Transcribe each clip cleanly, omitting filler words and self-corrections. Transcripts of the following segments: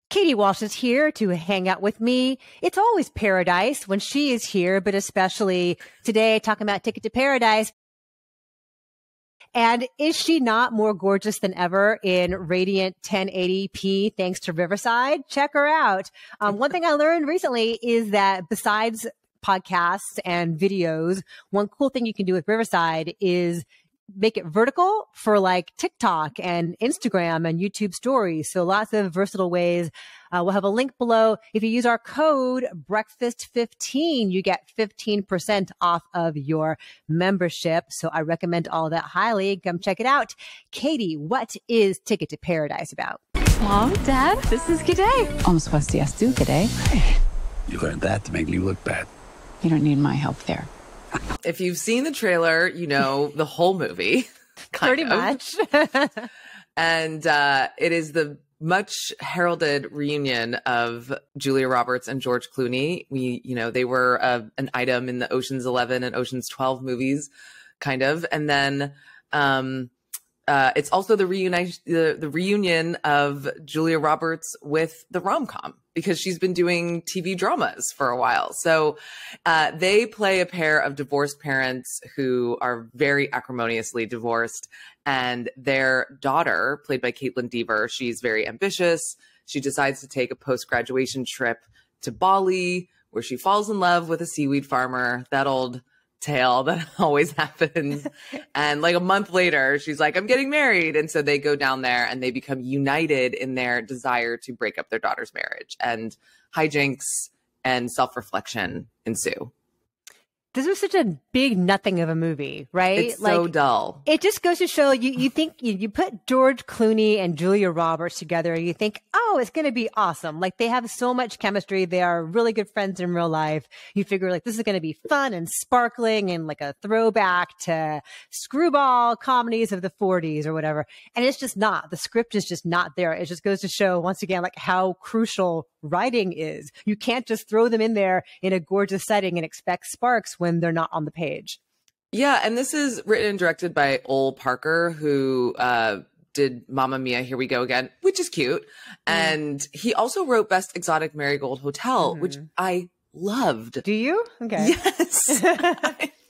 Katie Walsh is here to hang out with me. It's always paradise when she is here, but especially today talking about Ticket to Paradise. And is she not more gorgeous than ever in radiant 1080p thanks to Riverside? Check her out. One thing I learned recently is that besides podcasts and videos, one cool thing you can do with Riverside is make it vertical for like TikTok and Instagram and YouTube stories. So lots of versatile ways. We'll have a link below. If you use our code breakfast15, you get 15% off of your membership. So I recommend all of that highly. Come check it out. Katie, what is Ticket to Paradise about? Mom, Dad, this is G'day. I'm supposed to yes do G'day. You learned that to make me look bad. You don't need my help there. If you've seen the trailer, you know the whole movie. Pretty much. And it is the much heralded reunion of Julia Roberts and George Clooney. They were an item in the Ocean's 11 and Ocean's 12 movies, kind of. And then it's also the reunion of Julia Roberts with the rom-com, because she's been doing TV dramas for a while. So they play a pair of divorced parents who are very acrimoniously divorced. And their daughter, played by Kaitlyn Dever, she's very ambitious. She decides to take a post-graduation trip to Bali, where she falls in love with a seaweed farmer. That old tale that always happens. And like a month later, she's like, I'm getting married. And so they go down there and they become united in their desire to break up their daughter's marriage, and hijinks and self-reflection ensue. This was such a big nothing of a movie, right? It's so dull. It just goes to show you think you put George Clooney and Julia Roberts together and you think, oh, it's going to be awesome. Like they have so much chemistry. They are really good friends in real life. You figure like this is going to be fun and sparkling and like a throwback to screwball comedies of the 40s or whatever. And it's just not. The script is just not there. It just goes to show once again, like how crucial writing is. You can't just throw them in there in a gorgeous setting and expect sparks when they're not on the page. Yeah, and this is written and directed by Ole Parker, who did Mamma Mia, Here We Go Again, which is cute. And he also wrote Best Exotic Marigold Hotel, which I loved. Do you? Okay. Yes.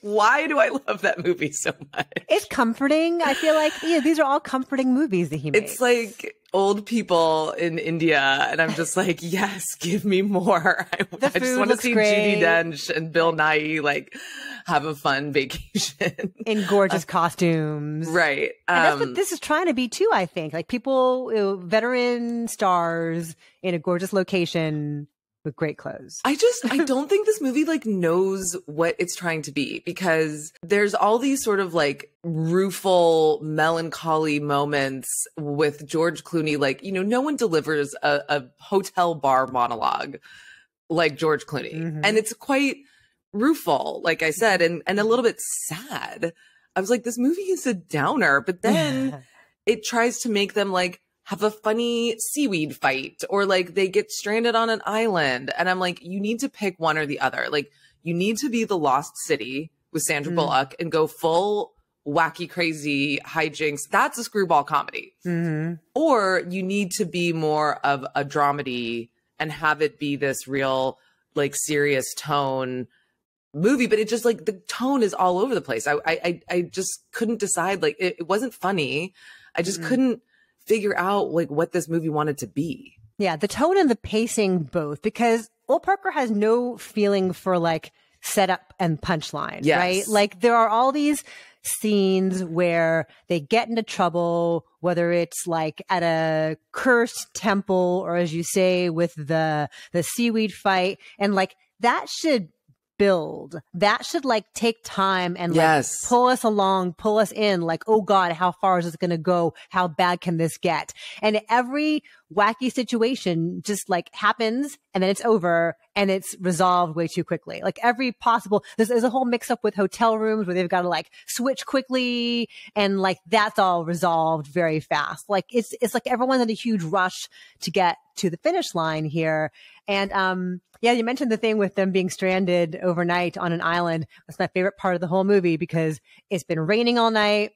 Why do I love that movie so much? It's comforting. I feel like these are all comforting movies that he made. It's like old people in India, and I'm just like, yes, give me more. I just want to see Judi Dench and Bill Nighy like have a fun vacation in gorgeous costumes, right? And that's what this is trying to be too. I think like people, veteran stars in a gorgeous location with great clothes. I don't think this movie like knows what it's trying to be, because there's all these sort of like rueful, melancholy moments with George Clooney. Like, no one delivers a hotel bar monologue like George Clooney. And it's quite rueful, like I said, and a little bit sad. I was like, this movie is a downer, but then it tries to make them like have a funny seaweed fight, or like they get stranded on an island. And I'm like, you need to pick one or the other. Like you need to be The Lost City with Sandra Bullock and go full wacky, crazy hijinks. That's a screwball comedy. Or you need to be more of a dramedy and have it be this real like serious tone movie. But it just like the tone is all over the place. I just couldn't decide. Like it wasn't funny. I just couldn't figure out like what this movie wanted to be. Yeah, the tone and the pacing both, because Ole Parker has no feeling for like setup and punchline, right? Like there are all these scenes where they get into trouble, whether it's like at a cursed temple or, as you say, with the seaweed fight, and like that should build. That should like take time and like pull us along, pull us in, like, oh God, how far is this going to go? How bad can this get? And every wacky situation just like happens and then it's over and it's resolved way too quickly. Like every possible, there's a whole mix up with hotel rooms where they've got to like switch quickly, and like that's all resolved very fast. Like it's like everyone's in a huge rush to get to the finish line here. And yeah, you mentioned the thing with them being stranded overnight on an island. That's my favorite part of the whole movie, because it's been raining all night.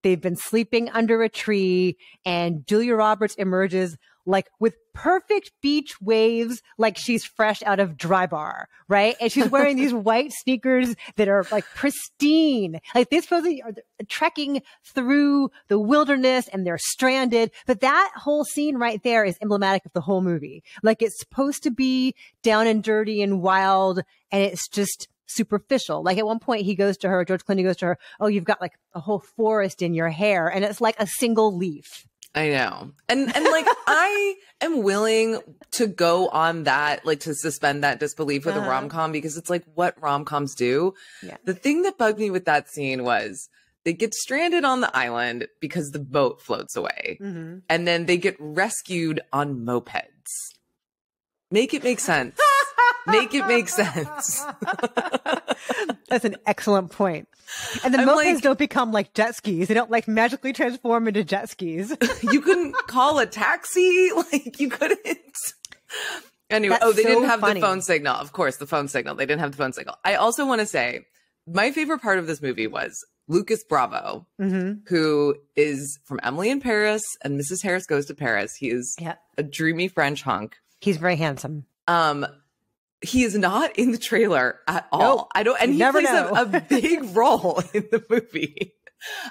They've been sleeping under a tree, and Julia Roberts emerges like with perfect beach waves, like she's fresh out of Dry Bar, right? And she's wearing these white sneakers that are like pristine. Like they're supposed to be trekking through the wilderness and they're stranded. But that whole scene right there is emblematic of the whole movie. Like it's supposed to be down and dirty and wild, and it's just superficial. Like at one point George Clooney goes to her, oh, you've got like a whole forest in your hair, and it's like a single leaf. I know. And like, I am willing to go on that, like to suspend that disbelief with a rom-com, because it's like what rom-coms do. Yeah. The thing that bugged me with that scene was they get stranded on the island because the boat floats away. Mm-hmm. And then they get rescued on mopeds. Make it make sense. Make it make sense. That's an excellent point. And the mopeds don't become like jet skis. They don't like magically transform into jet skis. You couldn't call a taxi. Like you couldn't. Anyway, they didn't have the phone signal. Of course, the phone signal. They didn't have the phone signal. I also want to say my favorite part of this movie was Lucas Bravo, who is from Emily in Paris and Mrs. Harris Goes to Paris. He is a dreamy French hunk. He's very handsome. He is not in the trailer at all. Nope. I don't, and he plays a big role in the movie.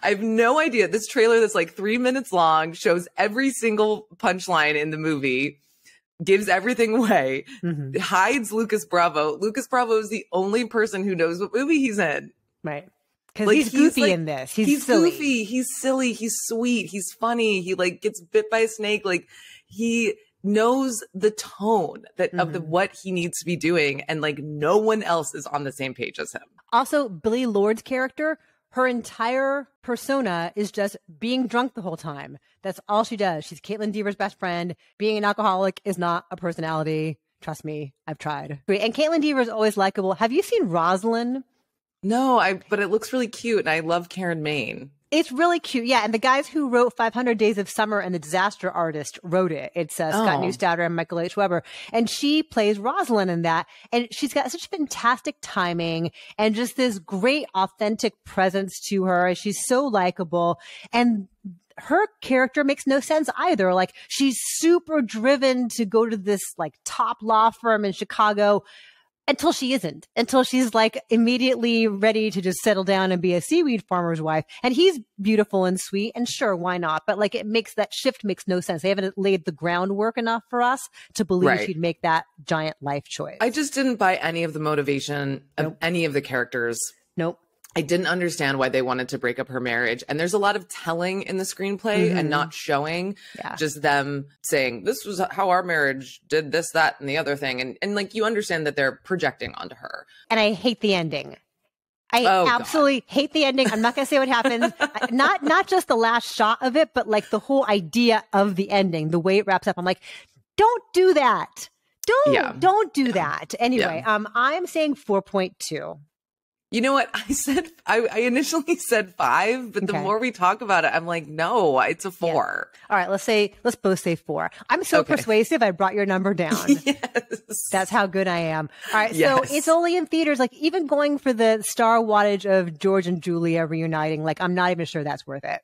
I have no idea. This trailer that's like 3 minutes long shows every single punchline in the movie, gives everything away, hides Lucas Bravo. Lucas Bravo is the only person who knows what movie he's in. Right. Because like, he's goofy in this. He's silly. Goofy. He's silly. He's sweet. He's funny. He like gets bit by a snake. Like he knows the tone that of what he needs to be doing, and like no one else is on the same page as him. Also, Billie Lourd's character, her entire persona is just being drunk the whole time. That's all she does. She's Kaitlyn Dever's best friend. Being an alcoholic is not a personality. Trust me, I've tried. And Kaitlyn Dever is always likable. Have you seen Rosalind? No, but it looks really cute, and I love Karen Maine. It's really cute. Yeah. And the guys who wrote 500 Days of Summer and The Disaster Artist wrote it. It's Scott Neustadter and Michael H. Weber. And she plays Rosalind in that. And she's got such fantastic timing and just this great authentic presence to her. She's so likable. And her character makes no sense either. Like she's super driven to go to this like top law firm in Chicago, until she isn't, until she's like immediately ready to just settle down and be a seaweed farmer's wife. And he's beautiful and sweet, and sure, why not? But like that shift makes no sense. They haven't laid the groundwork enough for us to believe she'd make that giant life choice. I just didn't buy any of the motivation of any of the characters. Nope. I didn't understand why they wanted to break up her marriage. And there's a lot of telling in the screenplay and not showing, just them saying, this was how our marriage did this, that, and the other thing. And like, you understand that they're projecting onto her. And I hate the ending. I absolutely hate the ending. I'm not going to say what happens. Not just the last shot of it, but like the whole idea of the ending, the way it wraps up. I'm like, don't do that. Don't do that. Anyway, I'm saying 4.2. You know what? I initially said 5, but the more we talk about it, I'm like, no, it's a 4. Yeah. All right, let's both say 4. I'm so persuasive, I brought your number down. Yes. That's how good I am. All right, so it's only in theaters. Like even going for the star wattage of George and Julia reuniting, like I'm not even sure that's worth it.